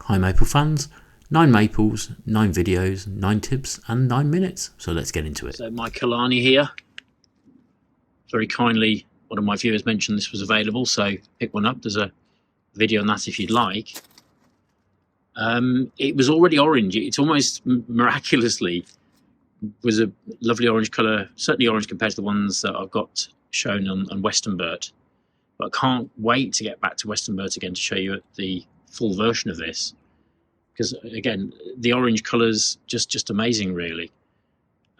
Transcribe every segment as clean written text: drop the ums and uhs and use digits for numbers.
Hi Maple fans, 9 maples, 9 videos, 9 tips and 9 minutes. So let's get into it. So my Kalani here. Very kindly, one of my viewers mentioned this was available, so pick one up. There's a video on that if you'd like. It was already orange. It's almost miraculously was a lovely orange colour, certainly orange compared to the ones that I've got shown on Westernbert. But I can't wait to get back to Westernbert again to show you the full version of this, because again the orange colours just amazing really,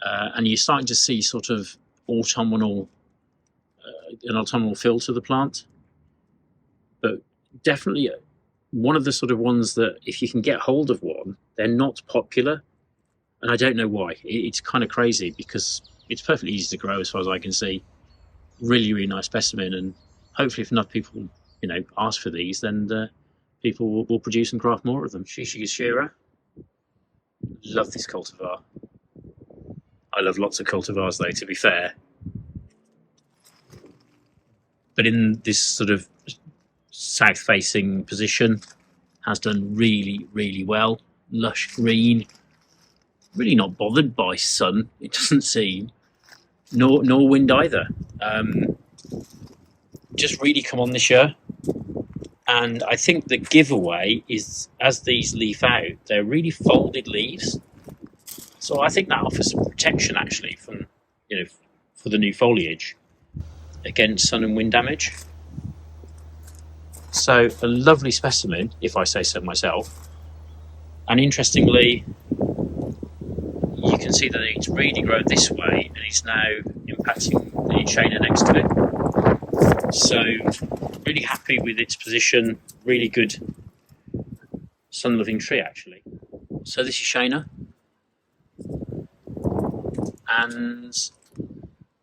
and you're starting to see sort of an autumnal feel to the plant. But definitely one of the sort of ones that if you can get hold of one, they're not popular, and I don't know why. It's kind of crazy because it's perfectly easy to grow as far as I can see. Really nice specimen, and hopefully if enough people ask for these, then people will produce and craft more of them. Shishigashira. Love this cultivar. I love lots of cultivars though, to be fair. But in this sort of south-facing position, has done really well. Lush green. Really not bothered by sun, it doesn't seem. Nor wind either. Just really come on this year. And I think the giveaway is, as these leaf out, they're really folded leaves. So I think that offers some protection actually from, for the new foliage against sun and wind damage. So a lovely specimen, if I say so myself. And interestingly, you can see that it's really grown this way and it's now impacting the Shaina next to it. So really happy with its position, really good sun-loving tree actually. So this is Shaina, and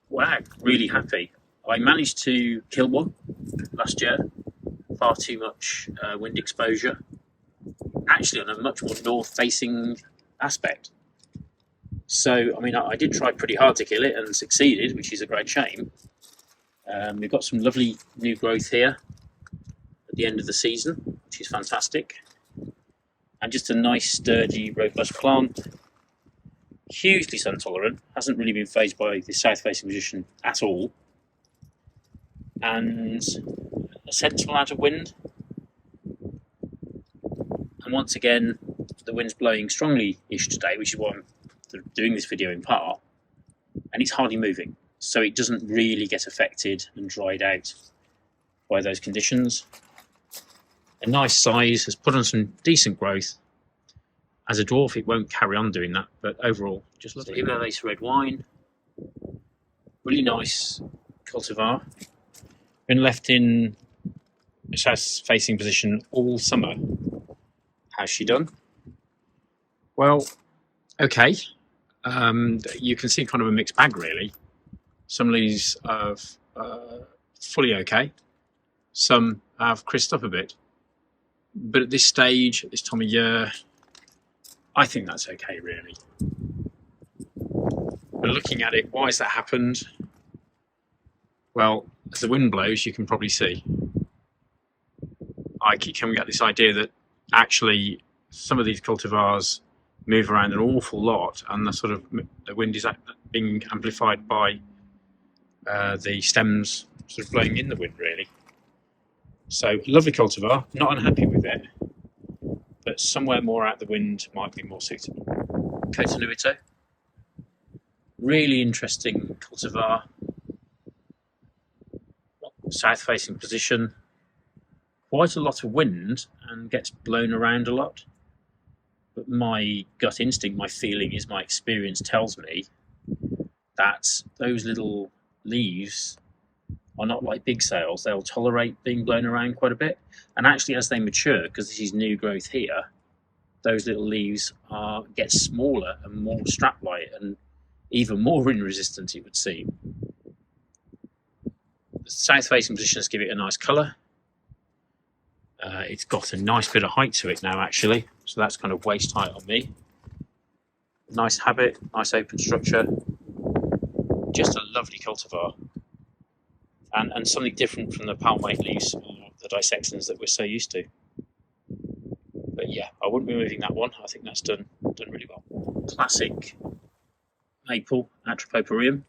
wow, really happy. I managed to kill one last year, far too much wind exposure, actually on a much more north-facing aspect. So, I mean, I did try pretty hard to kill it and succeeded, which is a great shame. We've got some lovely new growth here at the end of the season, which is fantastic. And just a nice, sturdy, robust plant. Hugely sun tolerant, hasn't really been phased by the south-facing position at all. And a sensible amount of wind. And once again, the wind's blowing strongly-ish today, which is why I'm doing this video in part. And it's hardly moving. So it doesn't really get affected and dried out by those conditions. A nice size, has put on some decent growth. As a dwarf, it won't carry on doing that, but overall, just lovely. Hibernate red wine. Really nice cultivar. Been left in a south-facing position all summer. How's she done? Well, okay. You can see kind of a mixed bag, really. Some leaves are fully okay. Some have crisped up a bit. But at this stage, at this time of year, I think that's okay, really. But looking at it, why has that happened? Well, as the wind blows, you can probably see. I keep coming at this idea that actually some of these cultivars move around an awful lot, and the wind is being amplified by the stems sort of blowing in the wind, really. So lovely cultivar, not unhappy with it, but somewhere more out the wind might be more suitable. Koto-hime, really interesting cultivar, south-facing position, quite a lot of wind and gets blown around a lot. But my gut instinct, my feeling is, my experience tells me that those little leaves are not like big sails. They'll tolerate being blown around quite a bit. And actually, as they mature, because this is new growth here, those little leaves get smaller and more strap-light and even more wind resistant, it would seem. The south-facing positions give it a nice colour. It's got a nice bit of height to it now, actually, so that's kind of waist height on me. Nice habit, nice open structure, just a lovely cultivar, and something different from the palmate leaves or the dissectums that we're so used to. But yeah, I wouldn't be moving that one. I think that's done really well. Classic maple, Atropurpureum,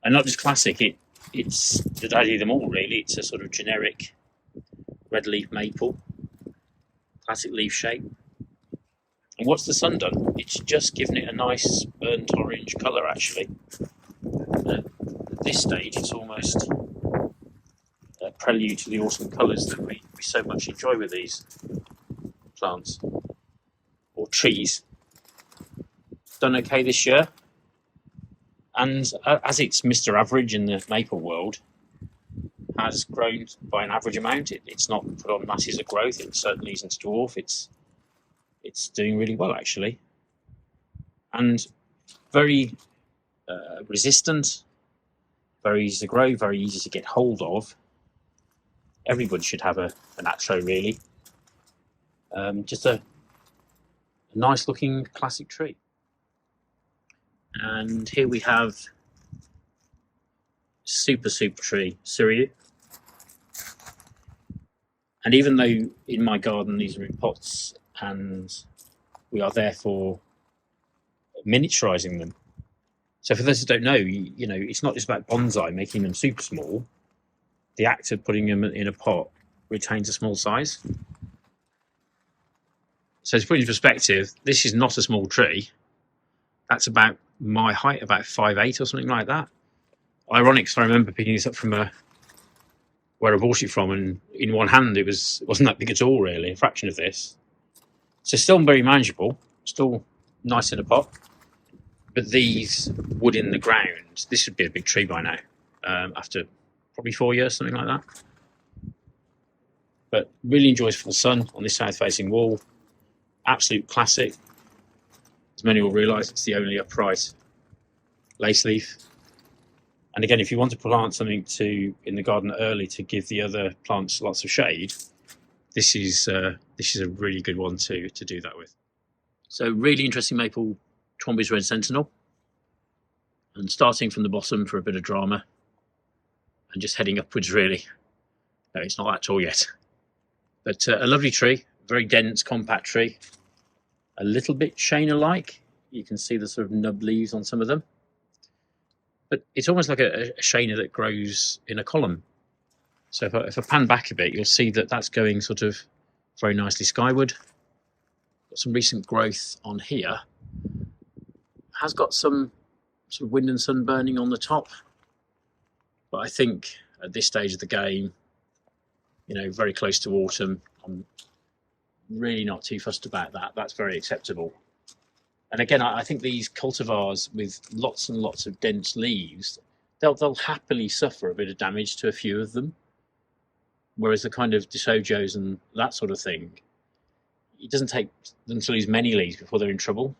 and not just classic. It's the daddy of them all, really. It's a sort of generic red leaf maple, classic leaf shape. And what's the sun done? It's just given it a nice burnt orange colour, actually. At this stage, it's almost a prelude to the autumn colours that we so much enjoy with these plants or trees. Done okay this year, and as it's Mr. Average in the maple world, has grown by an average amount. It's not put on masses of growth. It certainly isn't a dwarf. It's doing really well, actually, and very resistant, very easy to grow, very easy to get hold of. Everybody should have an Atro, really. Just a nice looking classic tree. And here we have super tree, Suryu. And even though in my garden these are in pots and we are therefore miniaturizing them. So for those who don't know, you know, it's not just about bonsai, making them super small. The act of putting them in a pot retains a small size. So to put it in perspective, this is not a small tree. That's about my height, about 5'8" or something like that. Ironic, because I remember picking this up from where I bought it from, and in one hand it wasn't that big at all, really, a fraction of this. So still very manageable, still nice in a pot. But these wood in the ground, this would be a big tree by now, after probably 4 years, something like that. But really enjoys full sun on this south-facing wall. Absolute classic. As many will realise, it's the only upright lace leaf. And again, if you want to plant something in the garden early to give the other plants lots of shade, this is a really good one to do that with. So really interesting maple, Twomby's Red Sentinel. And starting from the bottom for a bit of drama, and just heading upwards, really. No, it's not that tall yet. But a lovely tree, very dense, compact tree. A little bit Shaina-like. You can see the sort of nub leaves on some of them. But it's almost like a Shaina that grows in a column. So if I pan back a bit, you'll see that that's going sort of very nicely skyward. Got some recent growth on here. Has got some sort of wind and sun burning on the top. But I think at this stage of the game, you know, very close to autumn, I'm really not too fussed about that. That's very acceptable. And again, I think these cultivars with lots and lots of dense leaves, they'll happily suffer a bit of damage to a few of them. Whereas the kind of Dissectums and that sort of thing, it doesn't take them to lose many leaves before they're in trouble.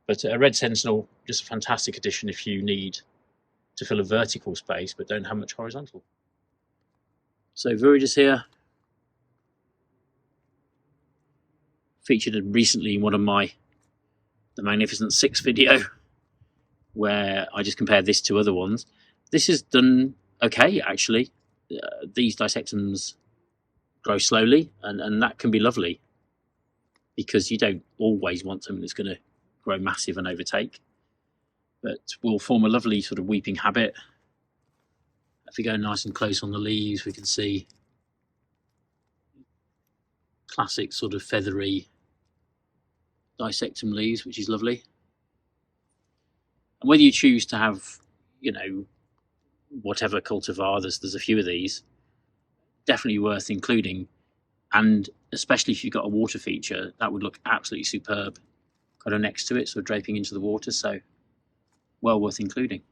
But a Red Sentinel, just a fantastic addition if you need to fill a vertical space but don't have much horizontal. So Viridis here, featured recently in one of the Magnificent Six video, where I just compared this to other ones. This has done okay, actually. These Dissectums grow slowly, and that can be lovely, because you don't always want something that's going to grow massive and overtake, but will form a lovely sort of weeping habit. If we go nice and close on the leaves, we can see classic sort of feathery Dissectum leaves, which is lovely. And whether you choose to have, you know, whatever cultivar, there's a few of these, definitely worth including. And especially if you've got a water feature, that would look absolutely superb kind of next to it, sort of draping into the water. So well worth including.